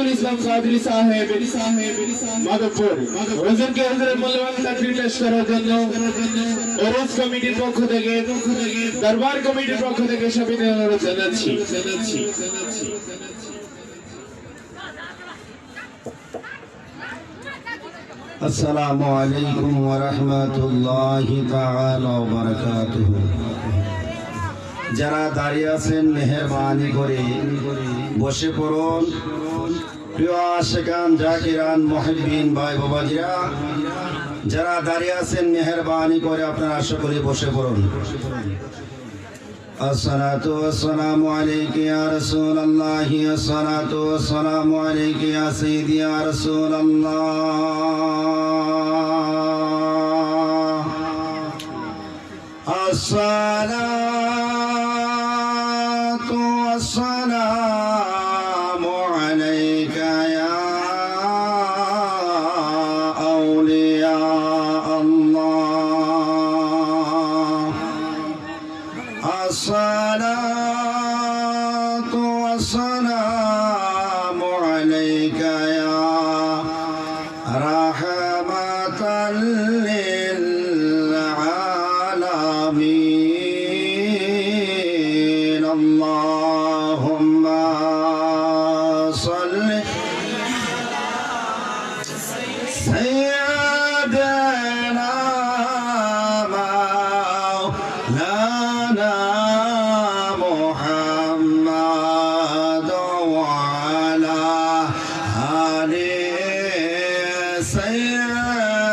শফিকুল ইসলাম কাদরি সাহেব মাধবপুর হুজুরকে হুজুরের মূল্যবান তাকরীর পেশ করার জন্য ওরস কমিটির পক্ষ থেকে দরবার কমিটির পক্ষ থেকে সবিনয় অনুরোধ জানাচ্ছি। আসসালামু আলাইকুম ওয়া রাহমাতুল্লাহি তাআলা ওয়া বারাকাতুহু। যারা দাঁড়িয়ে আছেন মেহেরবানি করে বসে পড়ুন। প্রিয় আশিকান জাকিরান মুহিব্বিন ভাই বাবাজিরা, যারা দাঁড়িয়ে আছেন মেহেরবানি করে আপনারা আশা করি বসে পড়ুন। আসসালাতু ওয়াসসালামু আলাইকা ইয়া রাসূলুল্লাহ, আসসালাতু ওয়াসসালামু আলাইকা ইয়া সাইয়্যিদি ইয়া রাসূলুল্লাহ, আসসালাতু ওয়াসসালামু আলাইকা ইয়া আউলিয়া আল্লাহ, আসসালাতু ওয়াসসালামু আলাইকা ইয়া রাহমাতাল লিল আলামিন। আল্লাহুম্মা সাল্লি সাইয়্যিদানা মাওলানা মুহাম্মাদ ওয়া আলা আলি সাইয়্যিদানা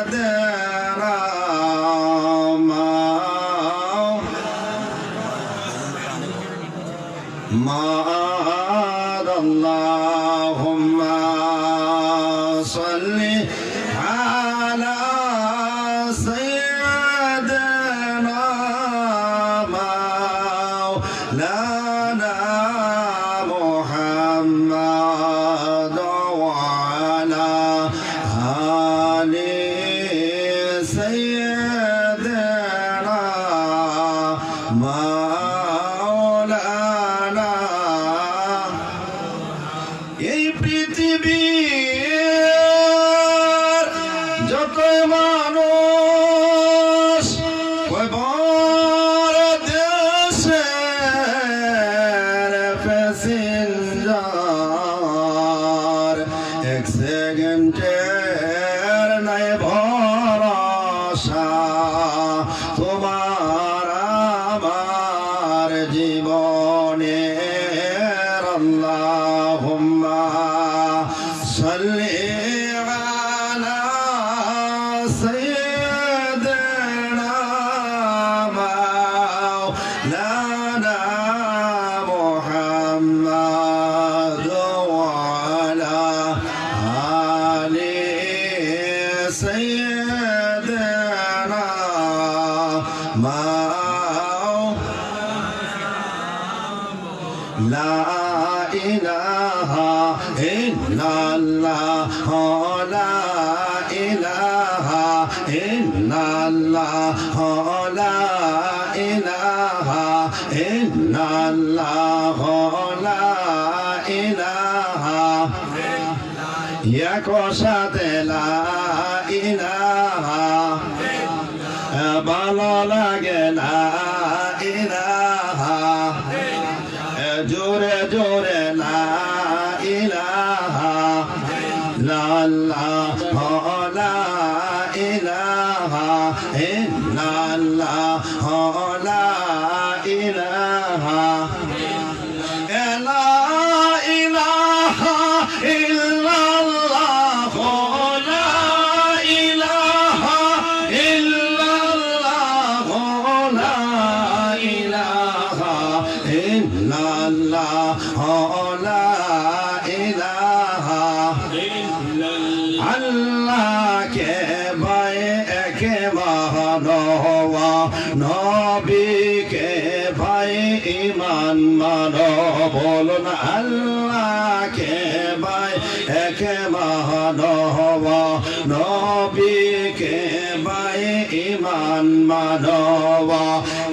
মা'আদ। আল্লাহুম্মা সাল্লি আলা সাইয়্যিদিনা মাওলানা মুহাম্মাদ ওয়া আলা আলি সাইয়্যিদিনা মাওলানা। এই পৃথিবীর যত মানুষ কয়বার দেশের প্যাসেঞ্জার, এক সেকেন্ডের নাই ভরসা তোমার আমার জীবনের। আল্লাহুম্মা সাল্লি আলা সাইয়্যিদিনা মাওলানা মুহাম্মাদ ওয়া আলা আলি সাইয়্যিদিনা লা ইলাহা ইল্লাল্লাহ, লা ইলাহা ইল্লাল্লাহ, লা ইলাহা ইল্লাল্লাহ, লা ইলাহা একসাথে লা ইলাহা ভালো লাগে লা ইলাহা, জোরে জোরে লা ইলাহা ইল্লাল্লাহ, লা ইলাহা ইল্লাল্লাহ, লা ইলাহা লা ইলাহা ইল্লাল্লাহ, লা ইলাহা ইল্লাল্লাহ, লা ইলাহা ইল্লাল্লাহ, লা ইলাহা আল্লাহকে ভাই একে মানবা, নবীকে ভাই ইমান মানো। বলুন আল্লাহকে ভাই একে মানবা, নবীকে ভাই ইমান মানবা।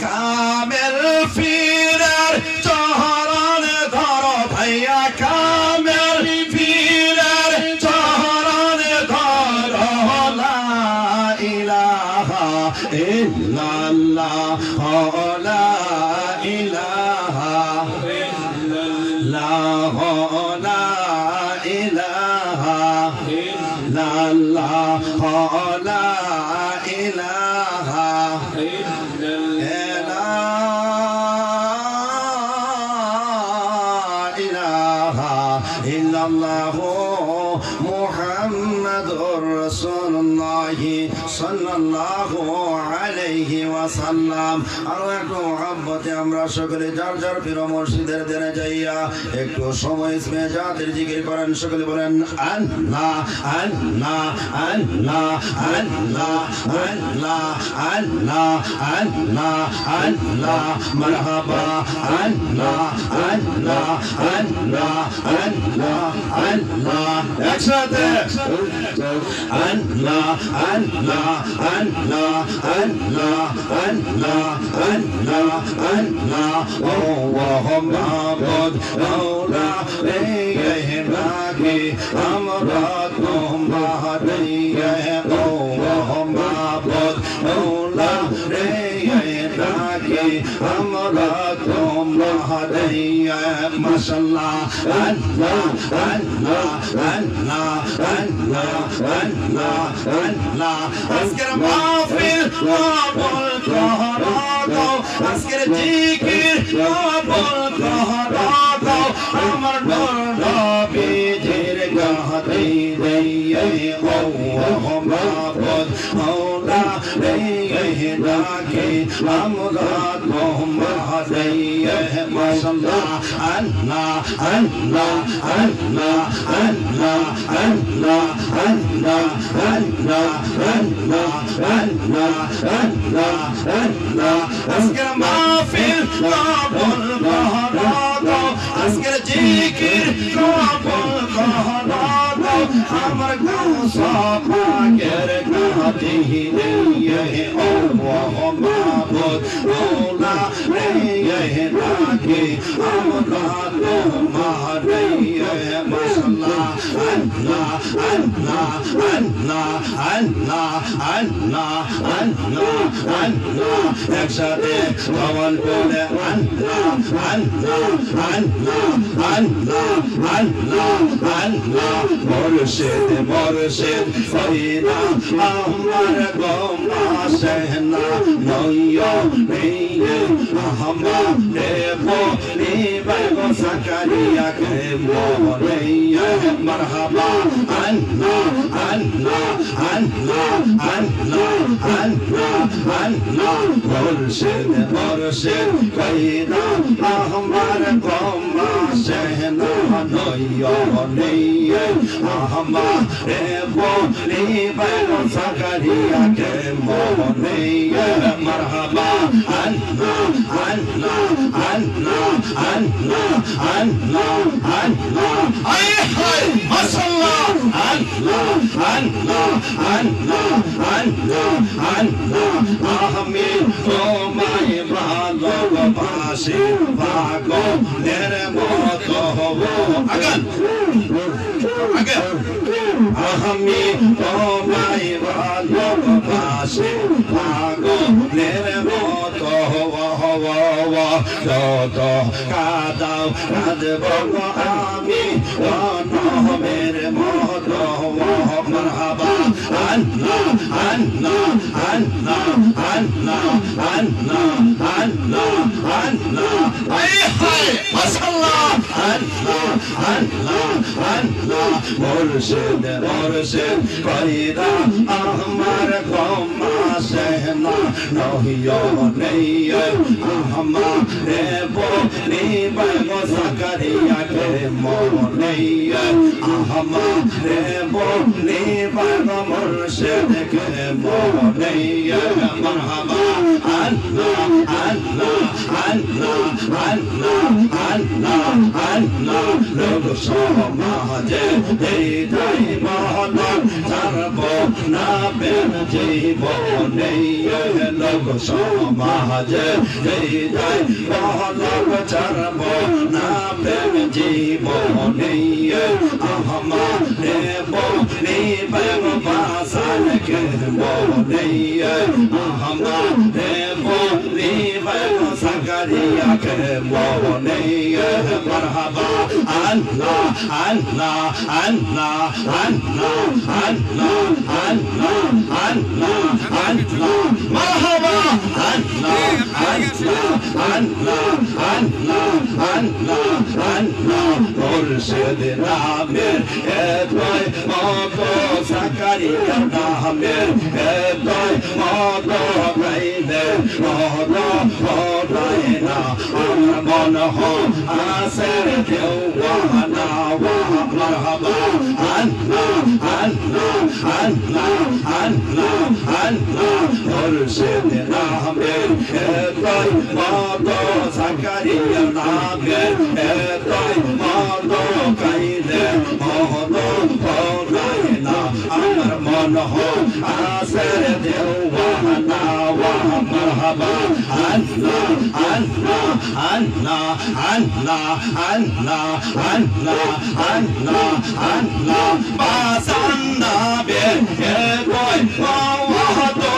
কামেল পীরের চরণ ধরো ভাইয়া, কামেল পীর ইলাহা ইল্লাল্লাহ লা ইলাহা ইল্লাল্লাহ মুহাম্মাদুর রাসূলুল্লাহ সাল্লাল্লাহু আলাইহি ওয়াসাল্লাম। আরো একটু মহব্বতে আমরা সকলে যার যার প্রিয় মসজিদের দিনে যাইয়া একটু সময় ইসমে জাতের জিকির করেন। সকলে বলেন আল্লাহ আল্লাহ আল্লাহ আল্লাহ আল্লাহ আল্লাহ আল্লাহ আল্লাহ মারহাবা আল্লাহ আল্লাহ আল্লাহ আল্লাহ আল্লাহ একসাথে আল্লাহ আল্লাহ আল্লাহ আল্লাহ আল্লাহ আল্লাহ আল্লাহ আল্লাহ মাবুদ মাওলা রে রাখি আমরা তোমারে আল্লাহ মাবুদ মাওলা রে রাখি আমরা তোমারে মাশাআল্লাহ আল্লাহ আল্লাহ আল্লাহ আল্লাহ আল্লাহ আল্লাহ আজকের মাহফিল কবুল করো আজকের জিকির কবুল করো আমার নবীজির গাতে দিয়ে আল্লাহ মাবুদ মাওলা রে রাখি আমরা তোমারে মাশাআল্লাহ আল্লাহ আল্লাহ আল্লাহ আল্লাহ আল্লাহ আল্লাহ আল্লাহ আল্লাহ আল্লাহ আল্লাহ আল্লাহ আজকের মাহফিল কবুল করো আজকের জিকির কবুল করো আমার গোসাপাকের গাতে দিয়ে আল্লাহ মাবুদ মাওলা রে রাখি আমরা তোমারে মাশাআল্লাহ আল্লাহ আল্লাহ আল্লাহ আল্লাহ আল্লাহ আল্লাহ আল্লাহ একসাথে ভগবান বলে আল্লাহ আল্লাহ আল্লাহ আল্লাহ আল্লাহ আল্লাহ মুর্শিদ মুর্শিদ ফরিদা আমার গোমা সেনা নয়ো নেয়ে আহমদে বলি বাইগো সাকারিয়া কে মোরে মারহাবা আল্লাহ আল্লাহ আল্লাহ আল্লাহ আল্লাহ আল্লাহ মুর্শিদ মুর্শিদ ফরিদা আমার গোমা সেনা নয়ো নেয়ে আহমদে বলি বাইগো সাকারিয়া কে মোরে মারহাবা আল্লাহ আল্লাহ আল্লাহ আল্লাহ আল্লাহ আল্লাহ আয় হায় মাশাআল্লাহ আল্লাহ আল্লাহ আল্লাহ আল্লাহ আল্লাহ আমি তোমায় ভালোবাসি পাগলের মতো হব আগান আগে আমি তোমায় ভালোবাসি পাগলের মতো হব যত কাদাও কাঁদব আমি নমের মতো মারহাবা আল্লাহ আল্লাহ আল্লাহ আল্লাহ আল্লাহ আল্লাহ আল্লাহ আয় হায় মাশাআল্লাহ আল্লাহ আল্লাহ আল্লাহ মুর্শিদ মুর্শিদ ফরিদা আমার গোমা সেনা নহিও নেই আমারে বলি বাইগো সাকারিয়া কে মোরে আমারে বলি বাইগো মুর্শিদ কে মোরে মারহাবা আল্লাহ আল্লাহ আল্লাহ আল্লাহ আল্লাহ আল্লাহ লোক সমাজে হৃদয় মহলক চারব না বেন জীবনে লোক সমাজে হৃদয় মহলক চারব না বেন জীবনে আমারে বলি বেগো বাসান কে মোরে আমারে বলি বেগো Zakaria ke mohone marhaba Allah Allah Allah Allah Allah Allah Allah Allah marhaba Allah Allah Allah Allah Allah Allah Murşid namer etoy moto Zakaria namer etoy moto kaide moto modaina amon ho aser dewana wa marhaba Allah Allah Allah Allah Allah Murşid namer etoy moto Zakaria namer etoy moto kaide moto modaina amon ho aser dewana wa marhaba Allah Allah Allah Allah Allah Allah Allah Allah basanda be boy wa to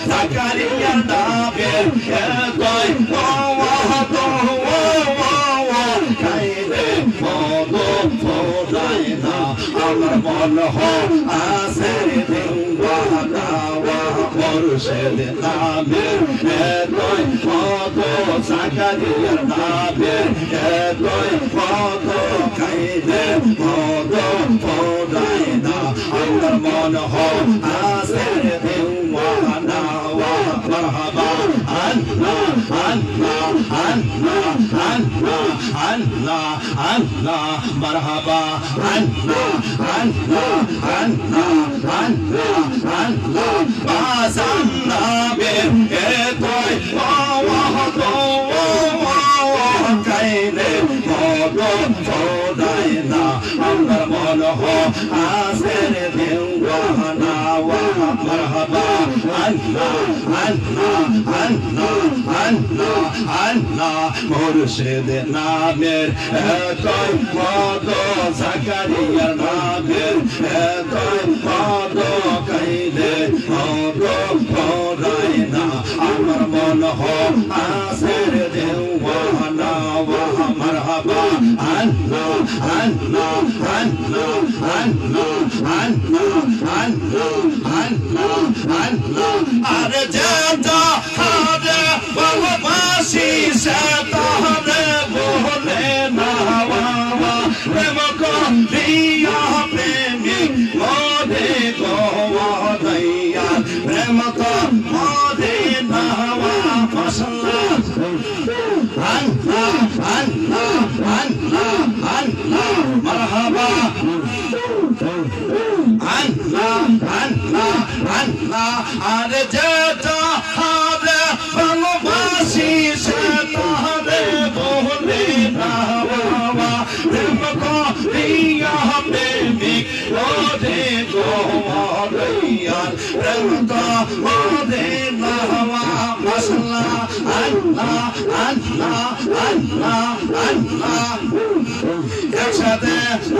Zakaria da be boy wa to kaide modo podaina amar mon ho asere dewana wa Murşid namer etoy moto Zakaria namer etoy moto kaide modo podaina amar mon ho asere dewana wa marhaba Allah Allah Allah Allah Allah Allah marhaba Allah Allah Allah Allah Allah basanda be etoy wa to kaide modo podaina amar mon ho asere dewana wa marhaba Allah Allah Allah Allah Allah Murşid namer etoy modo Zakaria namer etoy modo kaide modo podaina amar mon ho asere dewana wa marhaba Allah Allah Allah Allah Allah Allah Allah Allah are jata hare bhavasi satare bole nawa prem ko diya premi mode ko daiya prem ko mode nawa masalla Allah Allah Allah Allah marhaba Allah Allah Allah are jata hare bhavasi satare bole nawa prem ko diya premi mode ko daiya prem ko mode nawa masalla Allah Allah Allah Allah একসাথে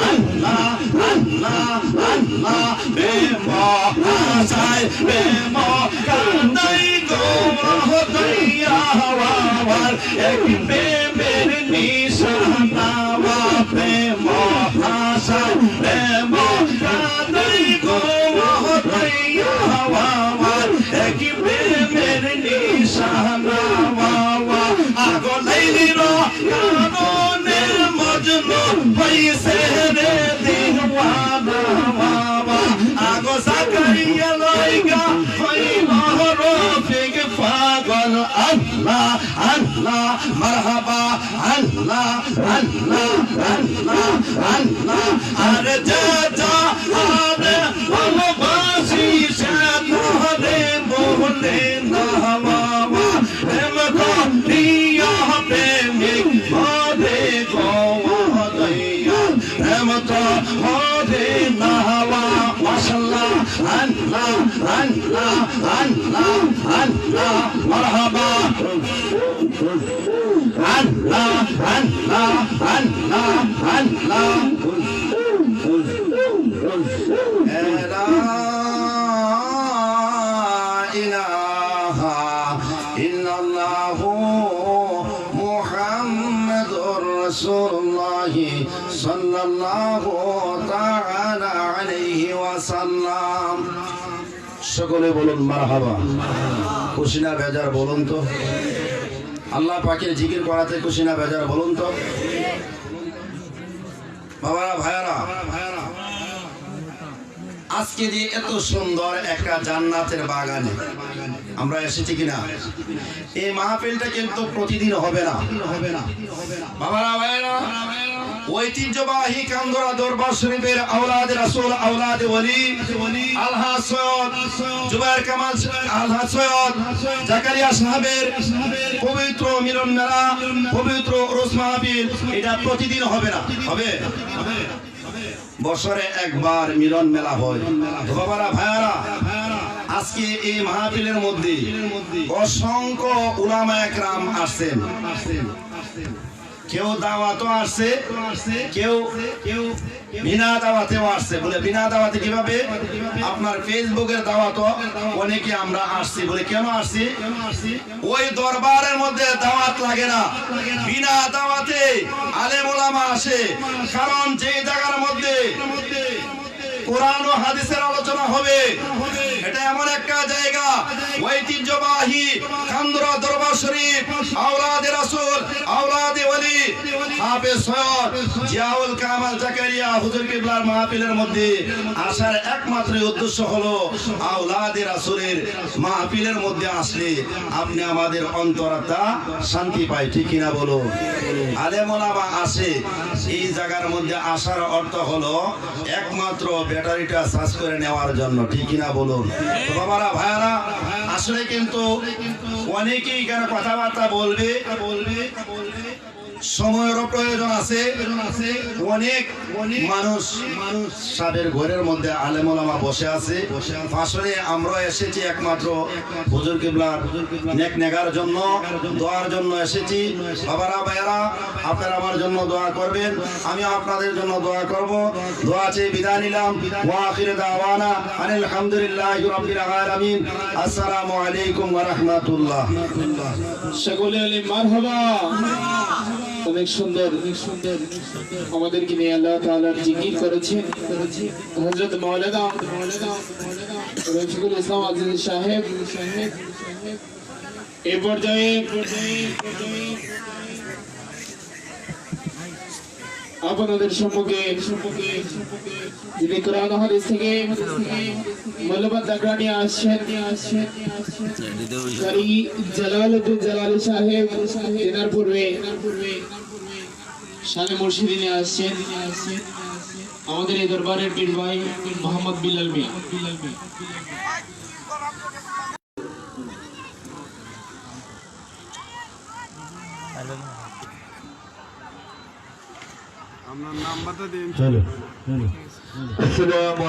আল্লাহ আল্লাহ আল্লাহ বেমো হাসাই বেমো কান্দাই গো হইয়া war এক প্রেমের নিশানা ওয়া বেমো হাসাই বেমো কান্দাই গো হইয়া war এক প্রেমের নিশানা ওয়া আগো লাইলিরো কারণে মজনু হইছে রে দিওয়ানা বাবা আগো Zakaria লইগা হইল রফিক পাগল আল্লাহ আল্লাহ মারহাবা আল্লাহ আল্লাহ আল্লাহ আল্লাহ আরে যা আরে ভালোবাসি সাথে বলে না বাবা প্রেম করিয়া প্রেমিক মদে গো দইয়া প্রেম তো মদে না মাশাআল্লাহ আল্লাহ আল্লাহ আল্লাহ আল্লাহ মারহাবা আল্লাহ আল্লাহ আল্লাহ আল্লাহ রাসূলুল্লাহি সাল্লাল্লাহু তাআলা আলাইহি ওয়াসাল্লাম। সকলে বলুন মারহাবা। খুশি না বেজার বলুন তো? আল্লাহ পাকের জিকির করাতে খুশি না বেজার বলুন তো? বাবারা ভাইয়ারা, আজকে যে এত সুন্দর একটা জান্নাতের বাগানে আমরা এসেছি কিনা, এই মাহফিলটা কিন্তু প্রতিদিন হবে না। বাবারা ভাইয়ারা, ঐতিহ্যবাহী কান্দরা দরবার শরীফের আওলাদে রাসূল আওলাদে ওলি আলহাজ সৈয়দ জুবায়ের কামাল আলহাজ সৈয়দ জাকারিয়া সাহেবের পবিত্র মিলন মেলা, পবিত্র উরুস মাহফিল, এটা প্রতিদিন হবে না। হবে বছরে একবার মিলন মেলা হয়। বাবারা ভাইয়ারা, আজকে এই মাহফিলের মধ্যে অসংখ্য উলামা একরাম আসছেন। কেউ দাওয়াতও আসছে, কেউ বিনা দাওয়াতেও আসছে। বলে বিনা দাওয়াতে কিভাবে? আপনার ফেসবুকের দাওয়াতও অনেকে আমরা আসছি। বলে কেন আসছি? ওই দরবারের মধ্যে দাওয়াত লাগে না, বিনা দাওয়াতে আলেম ওলামা আসে। কারণ যে জায়গার মধ্যে কোরআন ও হাদিসের আলোচনা হবে, এটা এমন একটা জায়গা, ঐতিহ্যবাহী কান্দরা দরবার শরীফ আওলাদে রাসূল আওলাদে ওলি হাফেজ সৈয়দ জিয়াউল কামাল জাকারিয়া হুজুর কিবলার মাহফিলের মধ্যে আসার একমাত্র উদ্দেশ্য হলো আওলাদে রাসূলের মাহফিলের মধ্যে আসলে আপনি আমাদের অন্তরাত্মা শান্তি পায়। ঠিক কিনা বলো? আলেম ওলামা আসে, এই জায়গার মধ্যে আসার অর্থ হলো একমাত্র ব্যাটারিটা চার্জ করে নেওয়ার জন্য। ঠিক কিনা বলুন? বাবারা ভাইয়ারা, আসলে কিন্তু অনেকেই কেন কথাবার্তা বলবে, সময়েরও প্রয়োজন আছে। অনেক মানুষ সাদের ঘরের মধ্যে আলেম ওলামা বসে আছে। আসলে আমরা এসেছি একমাত্র হুজুর কিবলার নেক নেগার জন্য, দোয়ার জন্য এসেছি। বাবারা ভাইয়ারা, আপনারা আমার জন্য দোয়া করবেন, আমি আপনাদের জন্য দোয়া করব। দোয়া চেয়ে বিদায় নিলাম। ওয়া আখির দাওয়ানা আনিল হামদুলিল্লাহি রাব্বিল আলামিন। আসসালামু আলাইকুম ওয়া রাহমাতুল্লাহ। সকলে বলি মারহাবা। অনেক সুন্দর আমাদেরকে নিয়ে আল্লাহ তাআলার জিকির করেছেন হযরত মাওলানা রফিকুল ইসলাম আজিজ সাহেব। এই পর্যায়ে আপনাদের সম্মুখে যিনি কোরআন ও হাদিস থেকে মূল্যবান দাগড়া নিয়ে আসছেন কারি জালালউদ্দিন জালালী সাহেব, এনার পূর্বে শানে মুর্শিদি নিয়ে আসছেন আমাদের এই দরবারের পীর ভাই মোহাম্মদ বিলাল মিয়া। আপনার নাম্বারটা দিন। আসসালামু